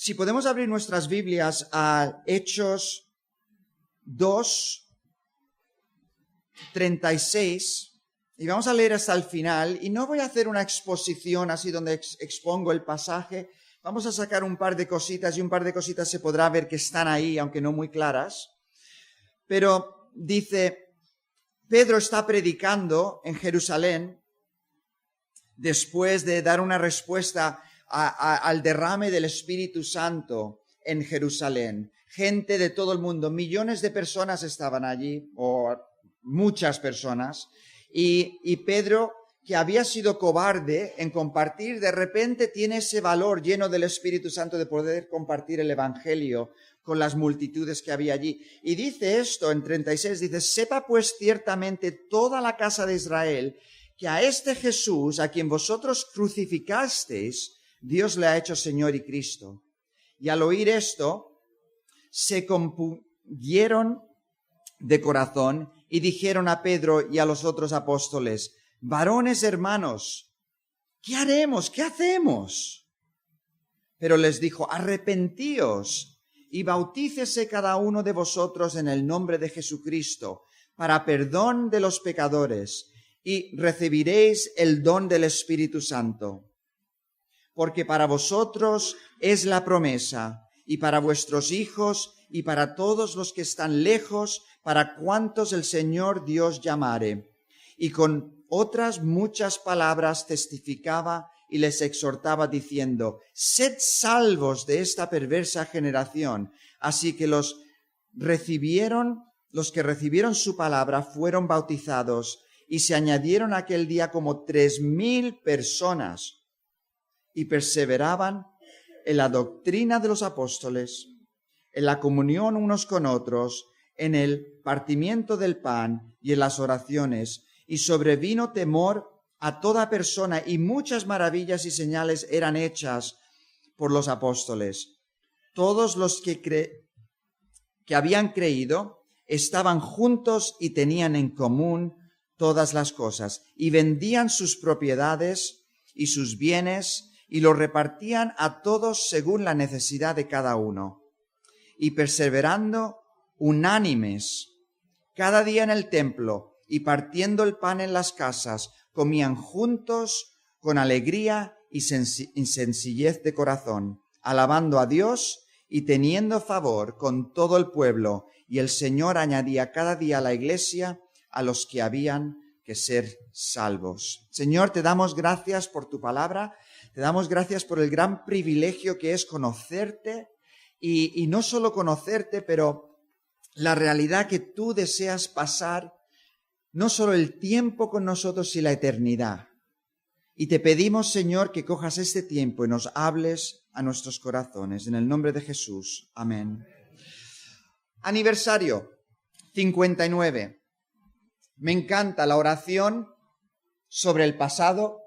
Si podemos abrir nuestras Biblias a Hechos 2:36, y vamos a leer hasta el final, y no voy a hacer una exposición así donde expongo el pasaje. Vamos a sacar un par de cositas, y un par de cositas se podrá ver que están ahí, aunque no muy claras. Pero dice, Pedro está predicando en Jerusalén después de dar una respuesta al derrame del Espíritu Santo en Jerusalén. Gente de todo el mundo, millones de personas estaban allí, o muchas personas, y Pedro, que había sido cobarde en compartir, de repente tiene ese valor lleno del Espíritu Santo de poder compartir el Evangelio con las multitudes que había allí. Y dice esto en 36, dice, sepa pues ciertamente toda la casa de Israel que a este Jesús, a quien vosotros crucificasteis, Dios le ha hecho Señor y Cristo. Y al oír esto, se compungieron de corazón y dijeron a Pedro y a los otros apóstoles, varones hermanos, ¿qué haremos? ¿Qué hacemos? Pero les dijo, arrepentíos y bautícese cada uno de vosotros en el nombre de Jesucristo para perdón de los pecadores y recibiréis el don del Espíritu Santo. Porque para vosotros es la promesa, y para vuestros hijos, y para todos los que están lejos, para cuantos el Señor Dios llamare. Y con otras muchas palabras testificaba y les exhortaba diciendo, sed salvos de esta perversa generación. Así que los que recibieron su palabra fueron bautizados, y se añadieron aquel día como 3,000 personas, y perseveraban en la doctrina de los apóstoles, en la comunión unos con otros, en el partimiento del pan y en las oraciones. Y sobrevino temor a toda persona, y muchas maravillas y señales eran hechas por los apóstoles. Todos los que habían creído estaban juntos y tenían en común todas las cosas, y vendían sus propiedades y sus bienes, y los repartían a todos según la necesidad de cada uno. Y perseverando unánimes cada día en el templo, y partiendo el pan en las casas, comían juntos con alegría y sencillez de corazón, alabando a Dios y teniendo favor con todo el pueblo. Y el Señor añadía cada día a la iglesia a los que habían que ser salvos. Señor, te damos gracias por tu palabra. Te damos gracias por el gran privilegio que es conocerte y no solo conocerte, pero la realidad que tú deseas pasar no solo el tiempo con nosotros, sino la eternidad. Y te pedimos, Señor, que cojas este tiempo y nos hables a nuestros corazones. En el nombre de Jesús. Amén. Aniversario 59. Me encanta la oración sobre el pasado,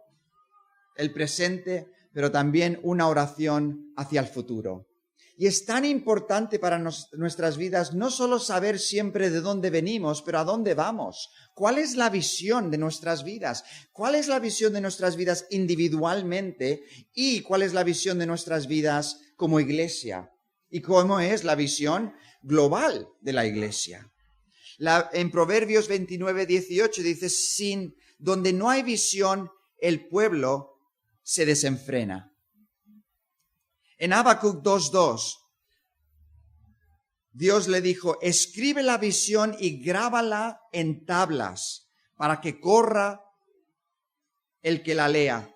el presente, pero también una oración hacia el futuro. Y es tan importante para nuestras vidas no solo saber siempre de dónde venimos, pero a dónde vamos. ¿Cuál es la visión de nuestras vidas? ¿Cuál es la visión de nuestras vidas individualmente? ¿Y cuál es la visión de nuestras vidas como iglesia? ¿Y cómo es la visión global de la iglesia? En Proverbios 29:18 dice, donde no hay visión, el pueblo se desenfrena. En Habacuc 2:2, Dios le dijo, escribe la visión y grábala en tablas para que corra el que la lea.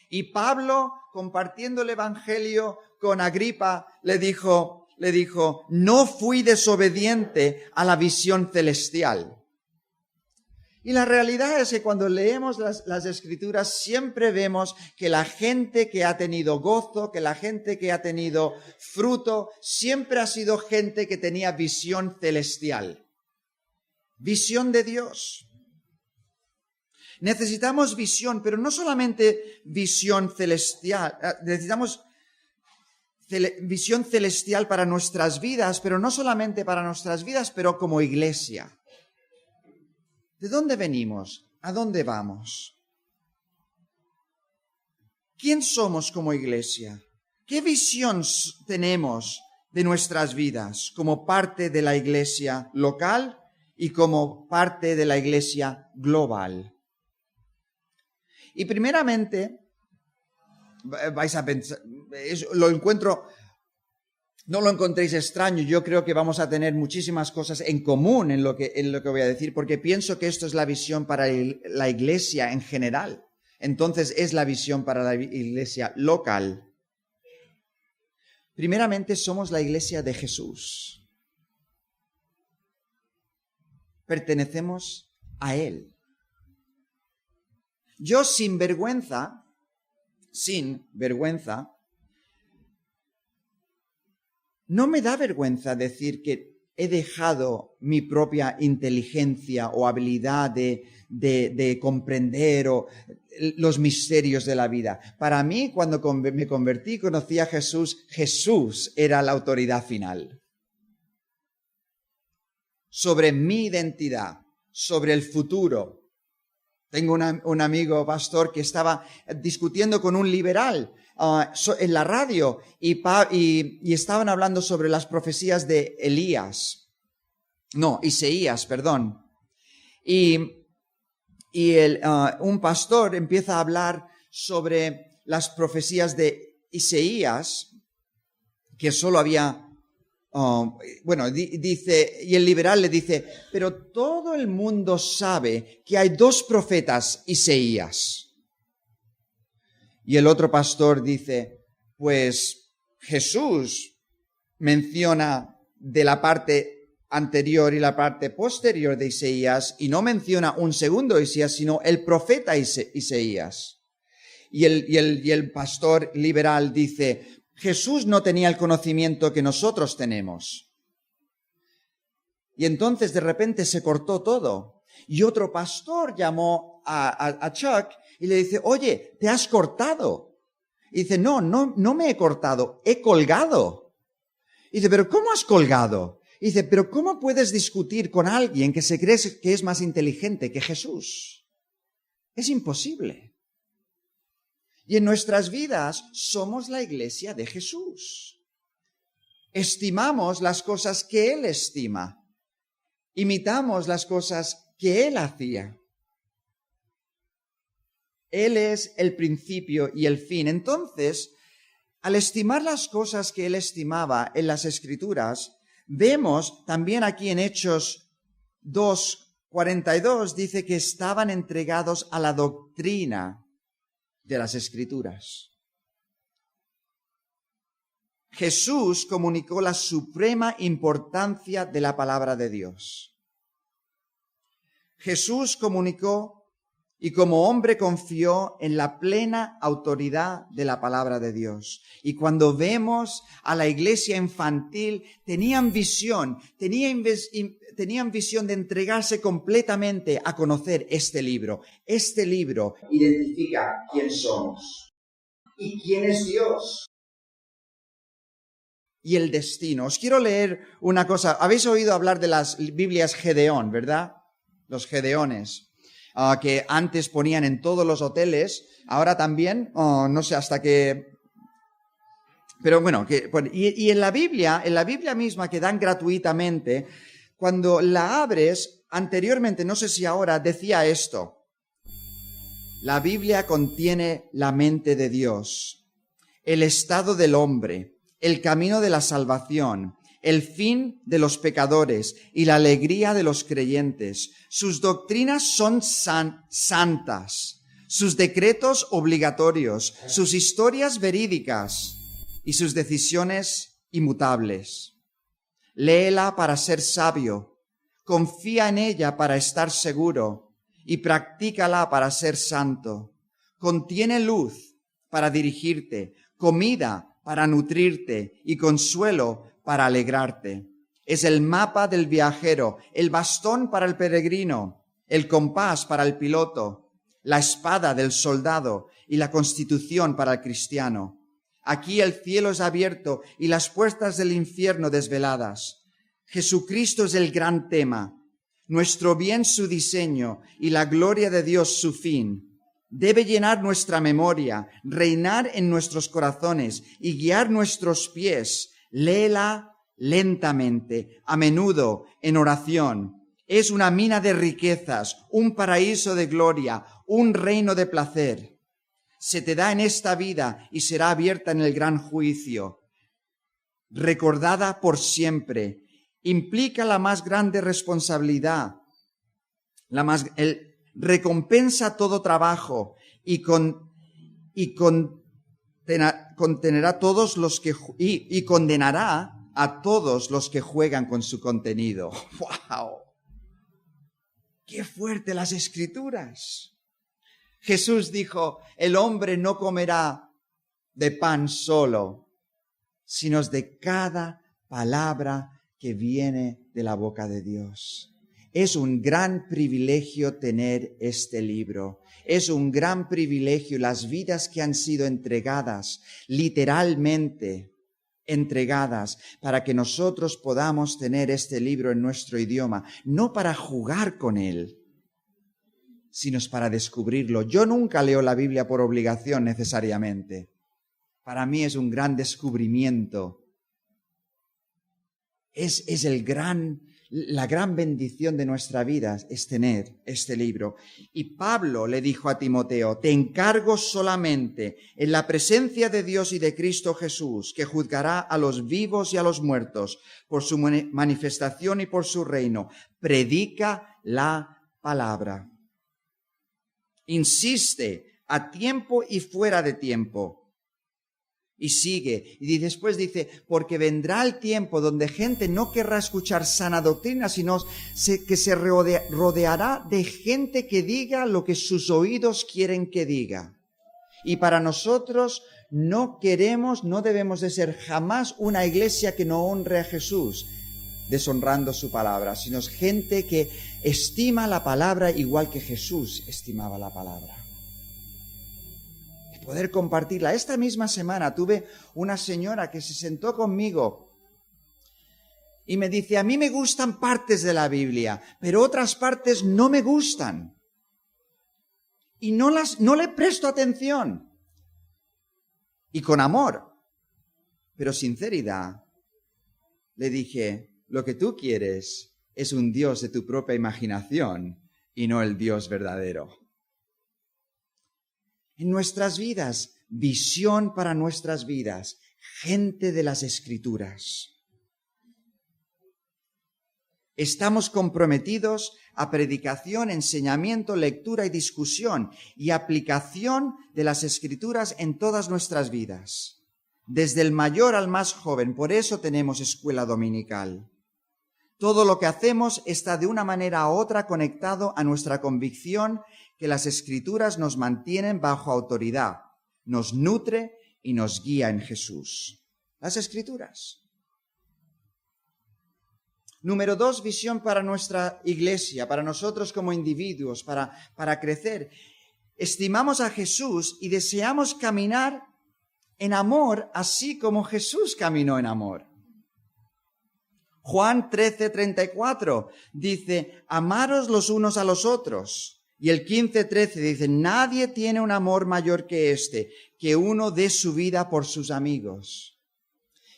Y Pablo, compartiendo el evangelio con Agripa, le dijo, no fui desobediente a la visión celestial. Y la realidad es que cuando leemos las Escrituras siempre vemos que la gente que ha tenido gozo, que la gente que ha tenido fruto, siempre ha sido gente que tenía visión celestial. Visión de Dios. Necesitamos visión, pero no solamente visión celestial. Necesitamos visión celestial para nuestras vidas, pero no solamente para nuestras vidas, pero como iglesia. ¿De dónde venimos? ¿A dónde vamos? ¿Quién somos como iglesia? ¿Qué visión tenemos de nuestras vidas como parte de la iglesia local y como parte de la iglesia global? Y primeramente, vais a pensar, no lo encontréis extraño, yo creo que vamos a tener muchísimas cosas en común en lo que voy a decir, porque pienso que esto es la visión para la iglesia en general. Entonces es la visión para la iglesia local. Primeramente, somos la iglesia de Jesús. Pertenecemos a Él. Yo sin vergüenza, no me da vergüenza decir que he dejado mi propia inteligencia o habilidad de comprender los misterios de la vida. Para mí, cuando me convertí, conocí a Jesús, Jesús era la autoridad final sobre mi identidad, sobre el futuro. Tengo un amigo pastor que estaba discutiendo con un liberal en la radio y estaban hablando sobre las profecías de Isaías, perdón. Un pastor empieza a hablar sobre las profecías de Isaías, que solo había, dice, y el liberal le dice, pero todo el mundo sabe que hay 2 profetas Isaías. Y el otro pastor dice, pues Jesús menciona de la parte anterior y la parte posterior de Isaías y no menciona un segundo Isaías, sino el profeta Isaías. Y el pastor liberal dice, Jesús no tenía el conocimiento que nosotros tenemos. Y entonces de repente se cortó todo. Y otro pastor llamó a Chuck y le dice, oye, ¿te has cortado? Y dice, no me he cortado, he colgado. Y dice, ¿pero cómo has colgado? Y dice, ¿pero cómo puedes discutir con alguien que se cree que es más inteligente que Jesús? Es imposible. Y en nuestras vidas somos la iglesia de Jesús. Estimamos las cosas que Él estima. Imitamos las cosas que Él hacía. Él es el principio y el fin. Entonces, al estimar las cosas que Él estimaba en las Escrituras, vemos también aquí en Hechos 2:42, dice que estaban entregados a la doctrina de las Escrituras. Jesús comunicó la suprema importancia de la palabra de Dios. Jesús comunicó y como hombre confió en la plena autoridad de la palabra de Dios. Y cuando vemos a la iglesia infantil, tenían visión de entregarse completamente a conocer este libro. Este libro identifica quién somos y quién es Dios. Y el destino. Os quiero leer una cosa. Habéis oído hablar de las Biblias Gedeón, ¿verdad? Los Gedeones. Que antes ponían en todos los hoteles, ahora también, no sé hasta qué... Pero bueno, y en la Biblia misma que dan gratuitamente, cuando la abres, anteriormente, no sé si ahora, decía esto. La Biblia contiene la mente de Dios, el estado del hombre, el camino de la salvación, el fin de los pecadores y la alegría de los creyentes. Sus doctrinas son santas, sus decretos obligatorios, sus historias verídicas y sus decisiones inmutables. Léela para ser sabio, confía en ella para estar seguro y practícala para ser santo. Contiene luz para dirigirte, comida para nutrirte y consuelo para alegrarte. Es el mapa del viajero, el bastón para el peregrino, el compás para el piloto, la espada del soldado y la constitución para el cristiano. Aquí el cielo es abierto y las puertas del infierno desveladas. Jesucristo es el gran tema, nuestro bien su diseño y la gloria de Dios su fin. debe llenar nuestra memoria, reinar en nuestros corazones y guiar nuestros pies. Léela lentamente, a menudo, en oración. Es una mina de riquezas, un paraíso de gloria, un reino de placer. Se te da en esta vida y será abierta en el gran juicio. Recordada por siempre. Implica la más grande responsabilidad, recompensa todo trabajo y condenará a todos los que juegan con su contenido. ¡Wow! ¡Qué fuerte las Escrituras! Jesús dijo, el hombre no comerá de pan solo, sino de cada palabra que viene de la boca de Dios. Es un gran privilegio tener este libro. Es un gran privilegio las vidas que han sido entregadas, literalmente entregadas, para que nosotros podamos tener este libro en nuestro idioma, no para jugar con él, sino para descubrirlo. Yo nunca leo la Biblia por obligación necesariamente. Para mí es un gran descubrimiento. Es la gran bendición de nuestra vida es tener este libro. Y Pablo le dijo a Timoteo, te encargo solamente en la presencia de Dios y de Cristo Jesús, que juzgará a los vivos y a los muertos por su manifestación y por su reino. Predica la palabra. Insiste a tiempo y fuera de tiempo. Y sigue, y después dice, porque vendrá el tiempo donde gente no querrá escuchar sana doctrina, sino que se rodeará de gente que diga lo que sus oídos quieren que diga. Y para nosotros no debemos de ser jamás una iglesia que no honre a Jesús, deshonrando su palabra, sino gente que estima la palabra igual que Jesús estimaba la palabra. Poder compartirla. Esta misma semana tuve una señora que se sentó conmigo y me dice, a mí me gustan partes de la Biblia, pero otras partes no me gustan. Y no le presto atención. Y con amor, pero sinceridad, le dije, lo que tú quieres es un Dios de tu propia imaginación y no el Dios verdadero. En nuestras vidas, visión para nuestras vidas, gente de las Escrituras. Estamos comprometidos a predicación, enseñamiento, lectura y discusión y aplicación de las Escrituras en todas nuestras vidas, desde el mayor al más joven. Por eso tenemos escuela dominical. Todo lo que hacemos está de una manera u otra conectado a nuestra convicción que las Escrituras nos mantienen bajo autoridad, nos nutre y nos guía en Jesús. Las Escrituras. Número 2, visión para nuestra iglesia, para nosotros como individuos, para crecer. Estimamos a Jesús y deseamos caminar en amor, así como Jesús caminó en amor. Juan 13:34 dice, amaros los unos a los otros. Y el 15:13 dice, nadie tiene un amor mayor que este, que uno dé su vida por sus amigos.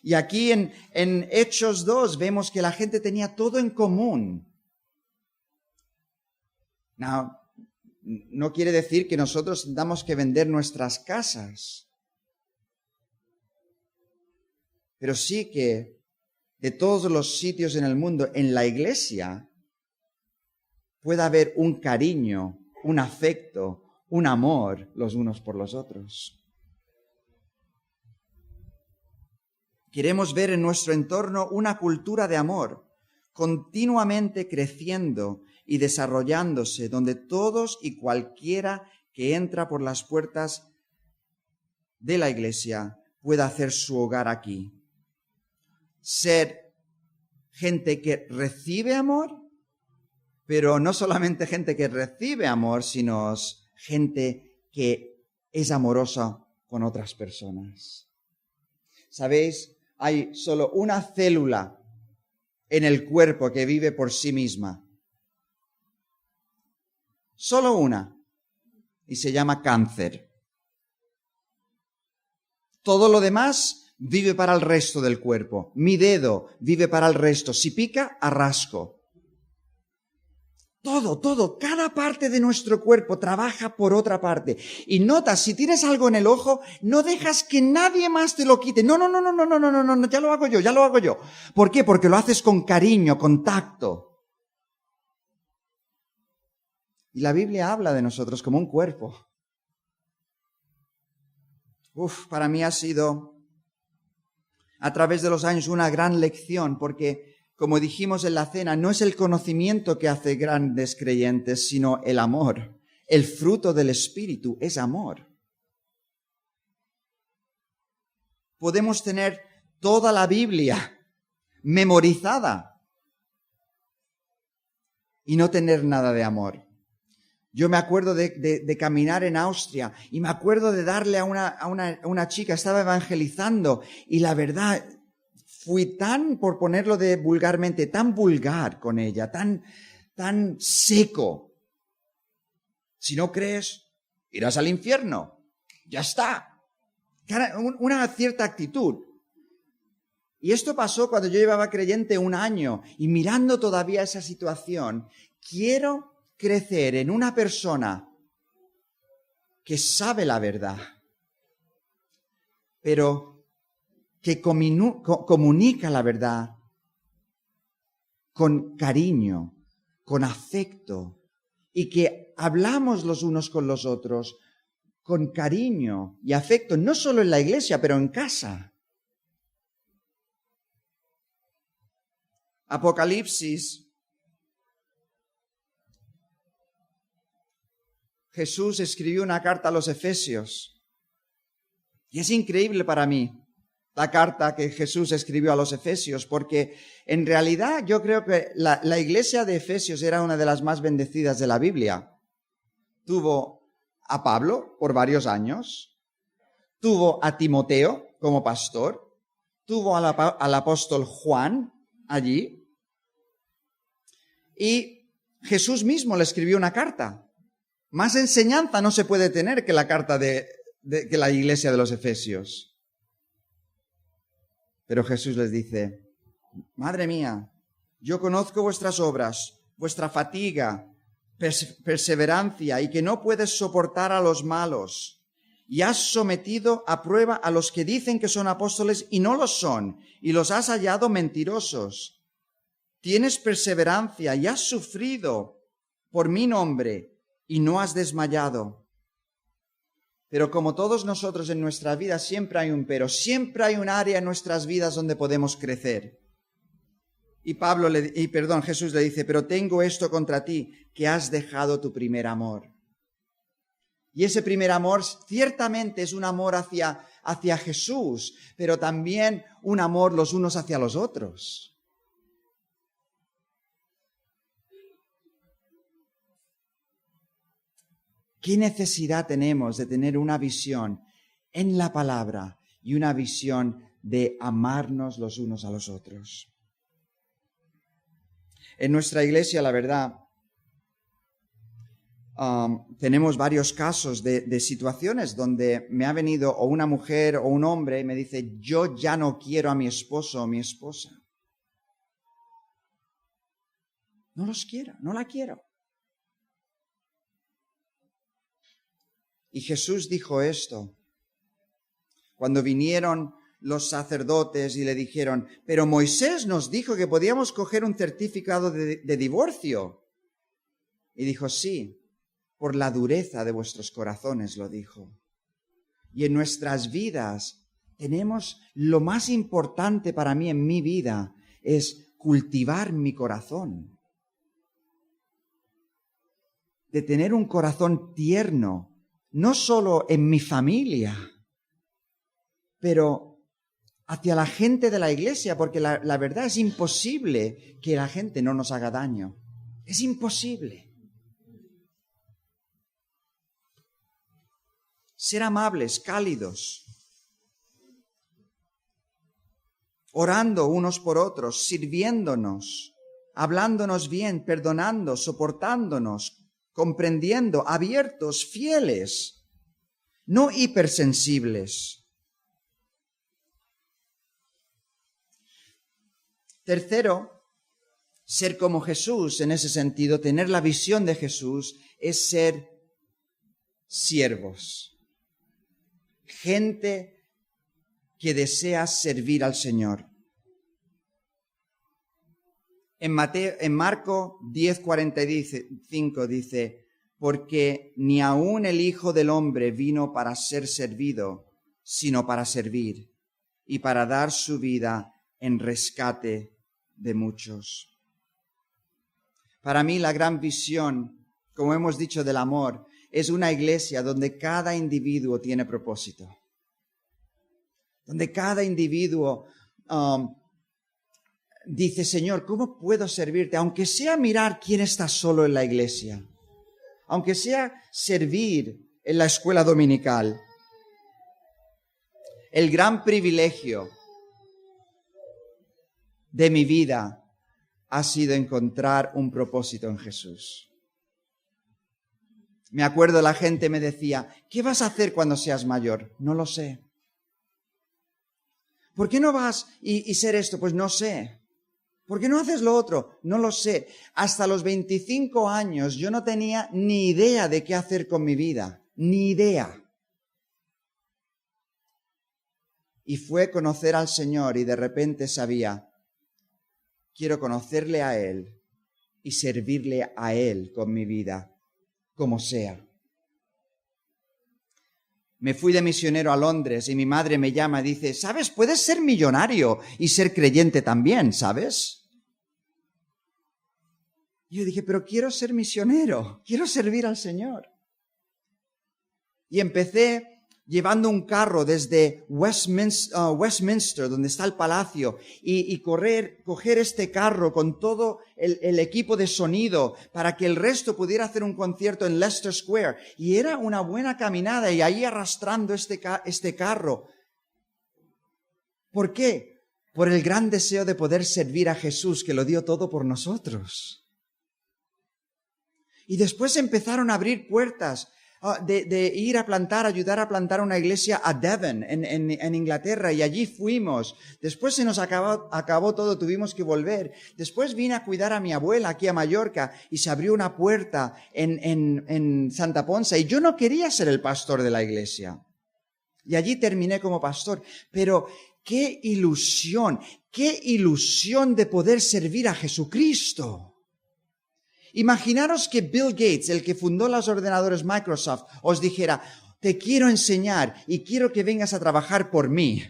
Y aquí en Hechos 2 vemos que la gente tenía todo en común. No quiere decir que nosotros tengamos que vender nuestras casas. Pero sí que de todos los sitios en el mundo, en la iglesia, pueda haber un cariño, un afecto, un amor los unos por los otros. Queremos ver en nuestro entorno una cultura de amor, continuamente creciendo y desarrollándose, donde todos y cualquiera que entra por las puertas de la iglesia pueda hacer su hogar aquí. Ser gente que recibe amor, pero no solamente gente que recibe amor, sino gente que es amorosa con otras personas. ¿Sabéis? Hay solo una célula en el cuerpo que vive por sí misma. Solo una. y se llama cáncer. Todo lo demás vive para el resto del cuerpo. Mi dedo vive para el resto. Si pica, arrasco. Todo, cada parte de nuestro cuerpo trabaja por otra parte. Y nota, si tienes algo en el ojo, no dejas que nadie más te lo quite. No, ya lo hago yo. ¿Por qué? Porque lo haces con cariño, con tacto. Y la Biblia habla de nosotros como un cuerpo. Para mí ha sido, a través de los años, una gran lección, porque como dijimos en la cena, no es el conocimiento que hace grandes creyentes, sino el amor. El fruto del Espíritu es amor. Podemos tener toda la Biblia memorizada y no tener nada de amor. Yo me acuerdo de caminar en Austria y me acuerdo de darle a una chica, estaba evangelizando y la verdad, fui tan, por ponerlo vulgarmente, tan vulgar con ella, tan seco. Si no crees, irás al infierno. Ya está. Una cierta actitud. Y esto pasó cuando yo llevaba creyente 1 año y mirando todavía esa situación, quiero crecer en una persona que sabe la verdad, pero que comunica la verdad con cariño, con afecto, y que hablamos los unos con los otros con cariño y afecto, no solo en la iglesia, pero en casa. Apocalipsis. Jesús escribió una carta a los Efesios. Y es increíble para mí la carta que Jesús escribió a los Efesios, porque en realidad yo creo que la iglesia de Efesios era una de las más bendecidas de la Biblia. Tuvo a Pablo por varios años, tuvo a Timoteo como pastor, tuvo al apóstol Juan allí, y Jesús mismo le escribió una carta. Más enseñanza no se puede tener que la carta que la iglesia de los Efesios. Pero Jesús les dice, madre mía, yo conozco vuestras obras, vuestra fatiga, perseverancia y que no puedes soportar a los malos. Y has sometido a prueba a los que dicen que son apóstoles y no lo son, y los has hallado mentirosos. Tienes perseverancia y has sufrido por mi nombre y no has desmayado. Pero como todos nosotros en nuestra vida siempre hay un pero, siempre hay un área en nuestras vidas donde podemos crecer. Y Jesús le dice, pero tengo esto contra ti, que has dejado tu primer amor. Y ese primer amor ciertamente es un amor hacia Jesús, pero también un amor los unos hacia los otros. ¿Qué necesidad tenemos de tener una visión en la palabra y una visión de amarnos los unos a los otros? En nuestra iglesia, la verdad, tenemos varios casos de situaciones donde me ha venido o una mujer o un hombre y me dice, yo ya no quiero a mi esposo o mi esposa. No los quiero, no la quiero. Y Jesús dijo esto cuando vinieron los sacerdotes y le dijeron, pero Moisés nos dijo que podíamos coger un certificado de divorcio. Y dijo, sí, por la dureza de vuestros corazones lo dijo. Y en nuestras vidas tenemos lo más importante para mí en mi vida es cultivar mi corazón. De tener un corazón tierno. No solo en mi familia, pero hacia la gente de la iglesia, porque la verdad es imposible que la gente no nos haga daño. Es imposible. Ser amables, cálidos, orando unos por otros, sirviéndonos, hablándonos bien, perdonando, soportándonos, comprendiendo, abiertos, fieles, no hipersensibles. Tercero, ser como Jesús en ese sentido, tener la visión de Jesús, es ser siervos. Gente que desea servir al Señor. En Marco 10:45 dice, porque ni aun el Hijo del Hombre vino para ser servido, sino para servir y para dar su vida en rescate de muchos. Para mí la gran visión, como hemos dicho, del amor, es una iglesia donde cada individuo tiene propósito. Donde cada individuo dice, Señor, ¿cómo puedo servirte? Aunque sea mirar quién está solo en la iglesia. Aunque sea servir en la escuela dominical. El gran privilegio de mi vida ha sido encontrar un propósito en Jesús. Me acuerdo, la gente me decía, ¿qué vas a hacer cuando seas mayor? No lo sé. ¿Por qué no vas y ser esto? Pues no sé. ¿Por qué no haces lo otro? No lo sé. Hasta los 25 años yo no tenía ni idea de qué hacer con mi vida. Ni idea. Y fue conocer al Señor y de repente sabía, quiero conocerle a Él y servirle a Él con mi vida, como sea. Me fui de misionero a Londres y mi madre me llama y dice, ¿sabes? Puedes ser millonario y ser creyente también, ¿sabes? Y yo dije, pero quiero ser misionero, quiero servir al Señor. Y empecé llevando un carro desde Westminster, donde está el palacio, y coger este carro con todo el equipo de sonido para que el resto pudiera hacer un concierto en Leicester Square. Y era una buena caminada y ahí arrastrando este carro. ¿Por qué? Por el gran deseo de poder servir a Jesús, que lo dio todo por nosotros. Y después empezaron a abrir puertas de ir a ayudar a plantar una iglesia a Devon, en Inglaterra, y allí fuimos. Después se nos acabó todo, tuvimos que volver. Después vine a cuidar a mi abuela aquí a Mallorca y se abrió una puerta en Santa Ponsa y yo no quería ser el pastor de la iglesia. Y allí terminé como pastor. Pero qué ilusión de poder servir a Jesucristo. Imaginaros que Bill Gates, el que fundó los ordenadores Microsoft, os dijera, te quiero enseñar y quiero que vengas a trabajar por mí.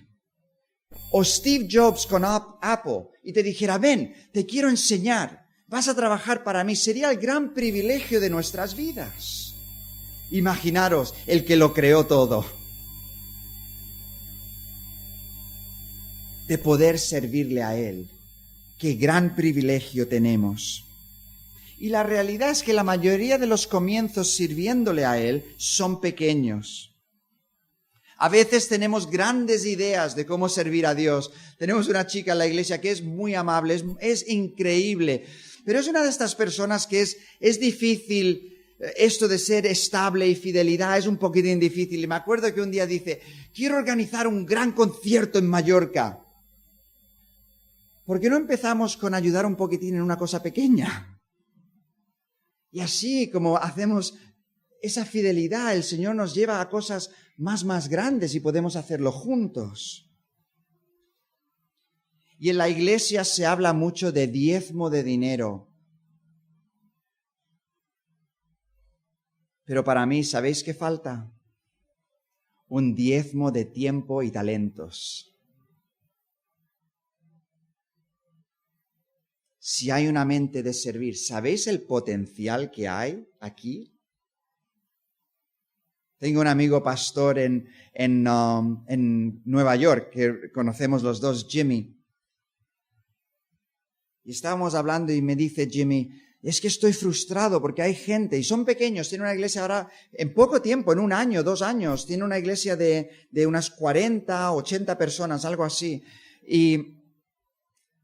O Steve Jobs con Apple y te dijera, ven, te quiero enseñar, vas a trabajar para mí. Sería el gran privilegio de nuestras vidas. Imaginaros el que lo creó todo. De poder servirle a Él. Qué gran privilegio tenemos. Y la realidad es que la mayoría de los comienzos sirviéndole a Él son pequeños. A veces tenemos grandes ideas de cómo servir a Dios. Tenemos una chica en la iglesia que es muy amable, es increíble, pero es una de estas personas que es difícil, esto de ser estable y fidelidad es un poquitín difícil. Y me acuerdo que un día dice, quiero organizar un gran concierto en Mallorca. ¿Por qué no empezamos con ayudar un poquitín en una cosa pequeña? Y así como hacemos esa fidelidad, el Señor nos lleva a cosas más grandes y podemos hacerlo juntos. Y en la iglesia se habla mucho de diezmo de dinero. Pero para mí, ¿sabéis qué falta? Un diezmo de tiempo y talentos. Si hay una mente de servir, ¿sabéis el potencial que hay aquí? Tengo un amigo pastor en Nueva York, que conocemos los dos, Jimmy. Y estábamos hablando y me dice Jimmy, es que estoy frustrado porque hay gente, y son pequeños, tiene una iglesia ahora, en poco tiempo, en 1 año, 2 años, tiene una iglesia de unas 40, 80 personas, algo así. Y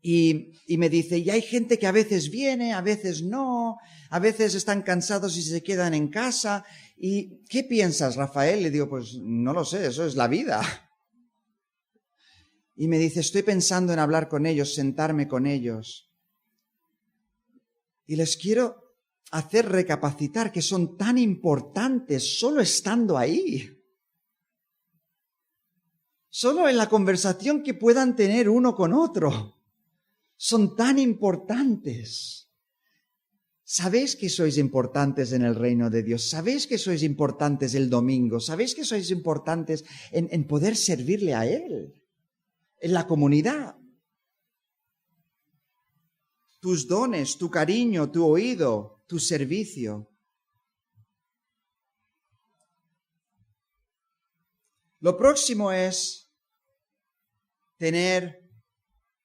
Y me dice, y hay gente que a veces viene, a veces no, a veces están cansados y se quedan en casa. ¿Y qué piensas, Rafael? Le digo, pues no lo sé, eso es la vida. Y me dice, estoy pensando en hablar con ellos, sentarme con ellos. Y les quiero hacer recapacitar que son tan importantes solo estando ahí. Solo en la conversación que puedan tener uno con otro. Son tan importantes. ¿Sabéis que sois importantes en el reino de Dios? ¿Sabéis que sois importantes el domingo? ¿Sabéis que sois importantes en poder servirle a Él? En la comunidad. Tus dones, tu cariño, tu oído, tu servicio. Lo próximo es tener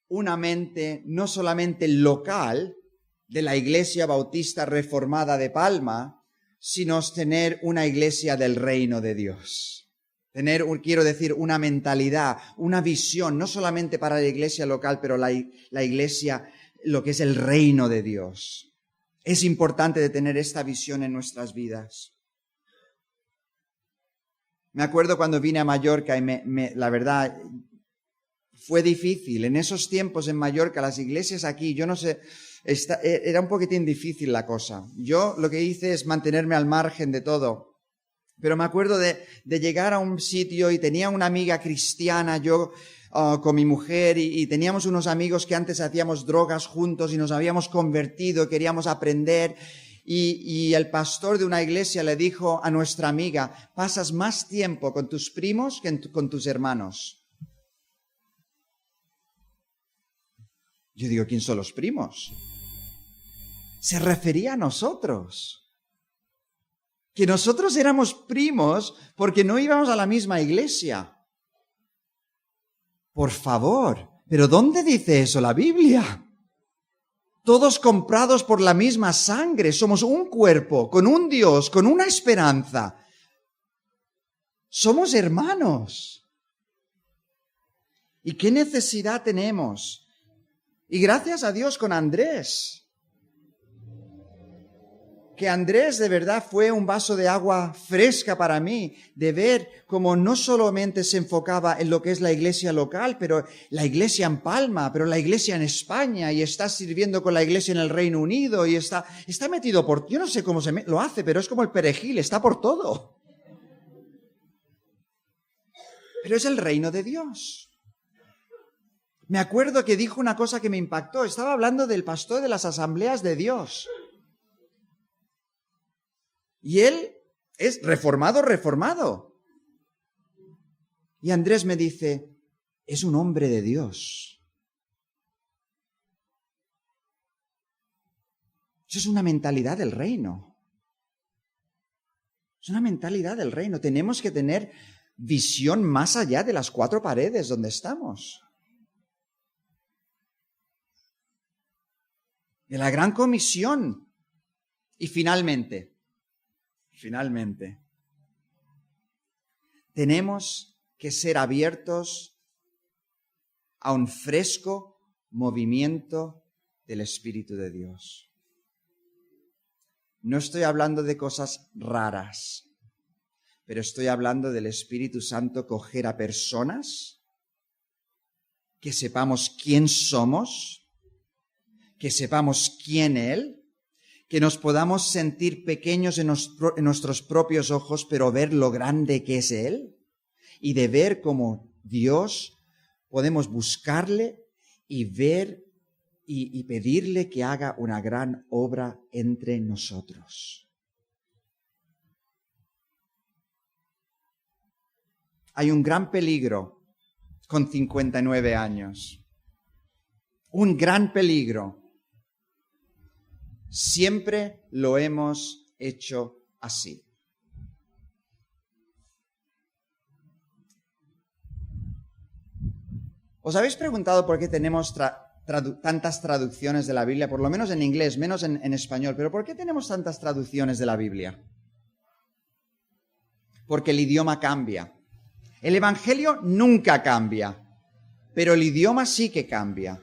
una mente no solamente local de la Iglesia Bautista Reformada de Palma, sino tener una iglesia del reino de Dios. Quiero decir, una mentalidad, una visión, no solamente para la iglesia local, pero la iglesia, lo que es el reino de Dios. Es importante de tener esta visión en nuestras vidas. Me acuerdo cuando vine a Mallorca y la verdad, fue difícil. En esos tiempos en Mallorca, las iglesias aquí, yo no sé, era un poquitín difícil la cosa. Yo lo que hice es mantenerme al margen de todo. Pero me acuerdo de llegar a un sitio y tenía una amiga cristiana, yo con mi mujer, y teníamos unos amigos que antes hacíamos drogas juntos y nos habíamos convertido, queríamos aprender. Y el pastor de una iglesia le dijo a nuestra amiga, pasas más tiempo con tus primos que con tus hermanos. Yo digo, ¿quién son los primos? Se refería a nosotros. Que nosotros éramos primos porque no íbamos a la misma iglesia. Por favor, ¿pero dónde dice eso la Biblia? Todos comprados por la misma sangre, somos un cuerpo, con un Dios, con una esperanza. Somos hermanos. ¿Y qué necesidad tenemos? Y gracias a Dios con Andrés. Que Andrés de verdad fue un vaso de agua fresca para mí, de ver cómo no solamente se enfocaba en lo que es la iglesia local, pero la iglesia en Palma, pero la iglesia en España, y está sirviendo con la iglesia en el Reino Unido, y está metido por... Yo no sé cómo lo hace, pero es como el perejil, está por todo. Pero es el reino de Dios. Me acuerdo que dijo una cosa que me impactó. Estaba hablando del pastor de las asambleas de Dios. Y él es reformado. Y Andrés me dice, es un hombre de Dios. Eso es una mentalidad del reino. Es una mentalidad del reino. Tenemos que tener visión más allá de las 4 paredes donde estamos. De la gran comisión. Y finalmente, tenemos que ser abiertos a un fresco movimiento del Espíritu de Dios. No estoy hablando de cosas raras, pero estoy hablando del Espíritu Santo coger a personas, que sepamos quién somos, que sepamos quién Él, que nos podamos sentir pequeños en nuestros propios ojos, pero ver lo grande que es Él, y de ver cómo Dios podemos buscarle y ver y pedirle que haga una gran obra entre nosotros. Hay un gran peligro con 59 años. Un gran peligro. Siempre lo hemos hecho así. ¿Os habéis preguntado por qué tenemos tantas traducciones de la Biblia? Por lo menos en inglés, menos en español. ¿Pero por qué tenemos tantas traducciones de la Biblia? Porque el idioma cambia. El Evangelio nunca cambia, pero el idioma sí que cambia.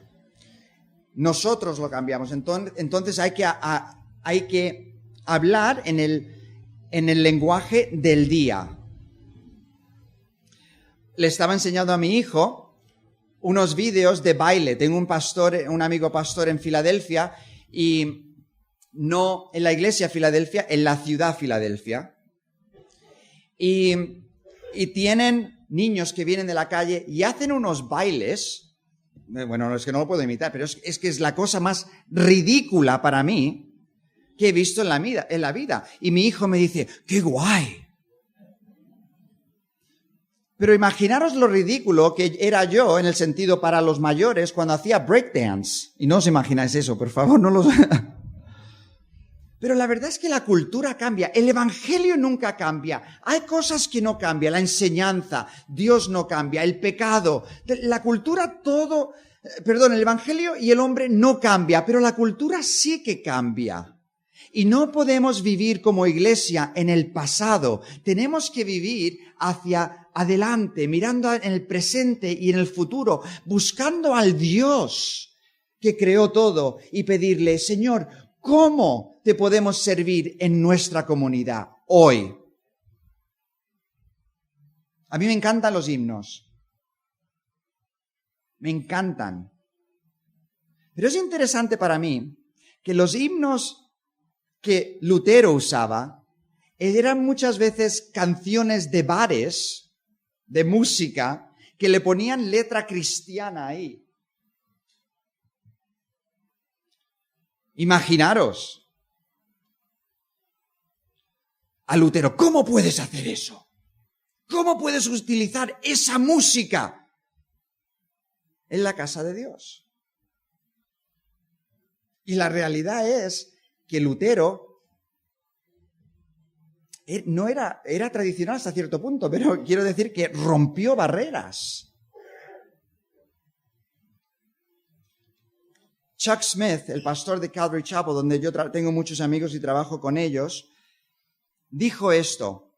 nosotros lo cambiamos. Entonces hay que hablar en el lenguaje del día. Le estaba enseñando a mi hijo unos vídeos de baile. Tengo un amigo pastor en Filadelfia, y no en la iglesia Filadelfia, en la ciudad Filadelfia. Y tienen niños que vienen de la calle y hacen unos bailes. Bueno, es que no lo puedo imitar, pero es que es la cosa más ridícula para mí que he visto en la vida. Y mi hijo me dice, ¡qué guay! Pero imaginaros lo ridículo que era yo, en el sentido para los mayores, cuando hacía breakdance. Y no os imagináis eso, por favor, no lo... Pero la verdad es que la cultura cambia, el evangelio nunca cambia, hay cosas que no cambian, la enseñanza, Dios no cambia, el pecado, la cultura el evangelio y el hombre no cambia, pero la cultura sí que cambia. Y no podemos vivir como iglesia en el pasado, tenemos que vivir hacia adelante, mirando en el presente y en el futuro, buscando al Dios que creó todo y pedirle, Señor, ¿cómo te podemos servir en nuestra comunidad hoy? A mí me encantan los himnos. Me encantan. Pero es interesante para mí que los himnos que Lutero usaba eran muchas veces canciones de bares, de música, que le ponían letra cristiana ahí. Imaginaros a Lutero, ¿cómo puedes hacer eso? ¿Cómo puedes utilizar esa música en la casa de Dios? Y la realidad es que Lutero no era tradicional hasta cierto punto, pero quiero decir que rompió barreras. Chuck Smith, el pastor de Calvary Chapel, donde yo tengo muchos amigos y trabajo con ellos, dijo esto: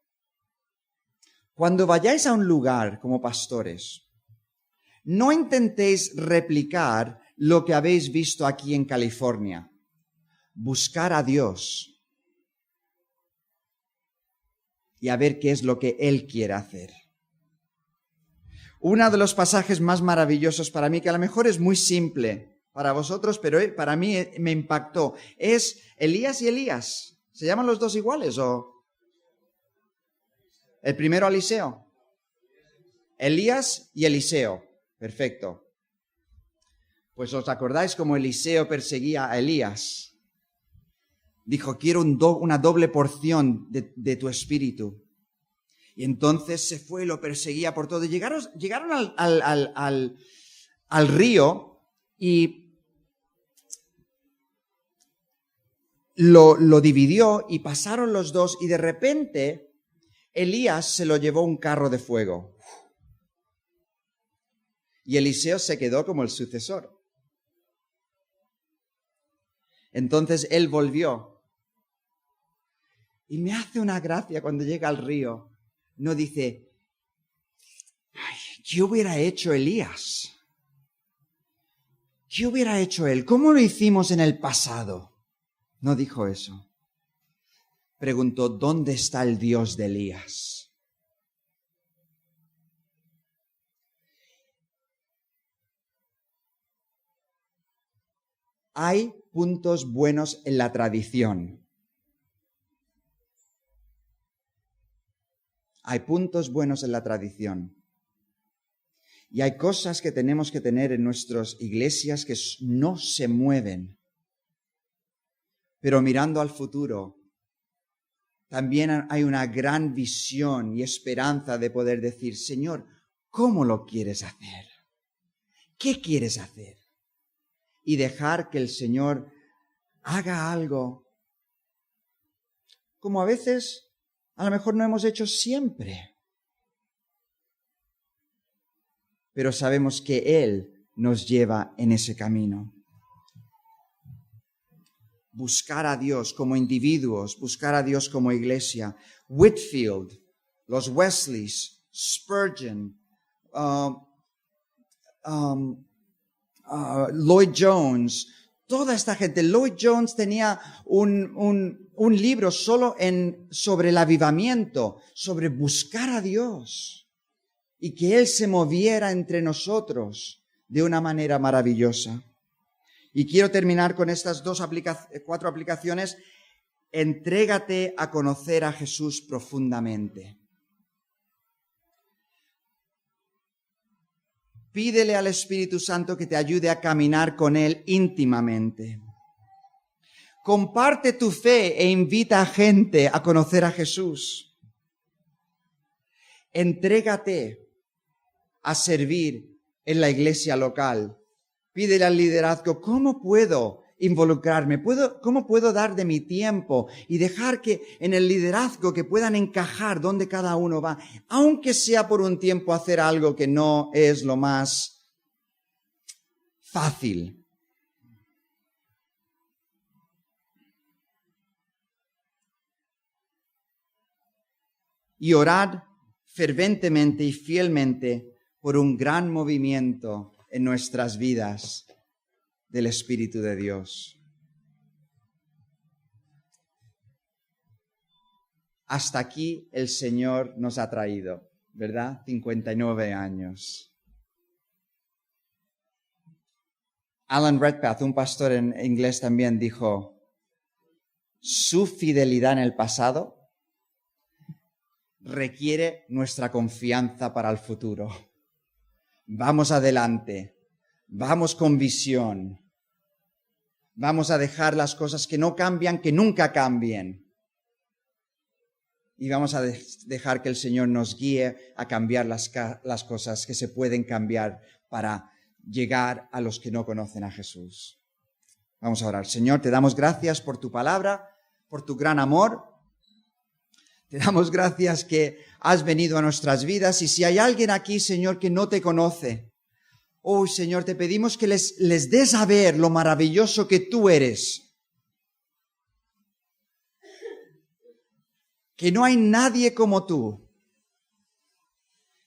cuando vayáis a un lugar como pastores, no intentéis replicar lo que habéis visto aquí en California. Buscar a Dios y a ver qué es lo que Él quiere hacer. Uno de los pasajes más maravillosos para mí, que a lo mejor es muy simple para vosotros, pero para mí me impactó, es Elías y Elías. ¿Se llaman los dos iguales o...? El primero Eliseo. Elías y Eliseo. Perfecto. Pues os acordáis cómo Eliseo perseguía a Elías. Dijo, quiero una doble porción de tu espíritu. Y entonces se fue y lo perseguía por todo. Llegaron al río y lo dividió y pasaron los dos y de repente Elías se lo llevó un carro de fuego. Y Eliseo se quedó como el sucesor. Entonces él volvió. Y me hace una gracia cuando llega al río. No dice, ay, ¿qué hubiera hecho Elías? ¿Qué hubiera hecho él? ¿Cómo lo hicimos en el pasado? No dijo eso. Preguntó, ¿dónde está el Dios de Elías? Hay puntos buenos en la tradición. Hay puntos buenos en la tradición. Y hay cosas que tenemos que tener en nuestras iglesias que no se mueven. Pero mirando al futuro, también hay una gran visión y esperanza de poder decir, Señor, ¿cómo lo quieres hacer? ¿Qué quieres hacer? Y dejar que el Señor haga algo como a veces a lo mejor no hemos hecho siempre. Pero sabemos que Él nos lleva en ese camino. Buscar a Dios como individuos, buscar a Dios como iglesia. Whitfield, los Wesleys, Spurgeon, Lloyd Jones, toda esta gente. Lloyd Jones tenía un libro solo sobre el avivamiento, sobre buscar a Dios y que Él se moviera entre nosotros de una manera maravillosa. Y quiero terminar con estas 4 aplicaciones. Entrégate a conocer a Jesús profundamente. Pídele al Espíritu Santo que te ayude a caminar con Él íntimamente. Comparte tu fe e invita a gente a conocer a Jesús. Entrégate a servir en la iglesia local. Pídele al liderazgo, ¿cómo puedo involucrarme? ¿Cómo puedo dar de mi tiempo y dejar que en el liderazgo que puedan encajar donde cada uno va, aunque sea por un tiempo hacer algo que no es lo más fácil? Y orad ferventemente y fielmente por un gran movimiento en nuestras vidas del Espíritu de Dios. Hasta aquí el Señor nos ha traído, ¿verdad? 59 años. Alan Redpath, un pastor en inglés, también dijo, su fidelidad en el pasado requiere nuestra confianza para el futuro. Vamos adelante, vamos con visión, vamos a dejar las cosas que no cambian, que nunca cambien. Y vamos a dejar que el Señor nos guíe a cambiar las cosas que se pueden cambiar para llegar a los que no conocen a Jesús. Vamos a orar. Señor, te damos gracias por tu palabra, por tu gran amor. Te damos gracias que has venido a nuestras vidas, y si hay alguien aquí, Señor, que no te conoce, oh Señor, te pedimos que les des a ver lo maravilloso que tú eres. Que no hay nadie como tú.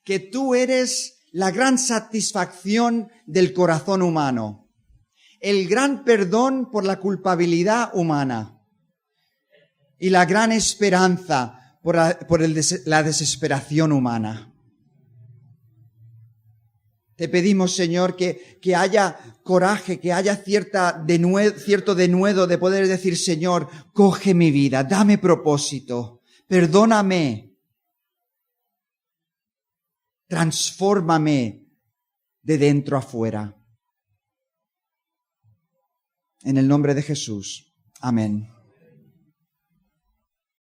Que tú eres la gran satisfacción del corazón humano. El gran perdón por la culpabilidad humana. Y la gran esperanza por la desesperación humana. Te pedimos, Señor, que haya coraje, que haya cierto denuedo de poder decir, Señor, coge mi vida, dame propósito, perdóname, transfórmame de dentro a fuera. En el nombre de Jesús. Amén.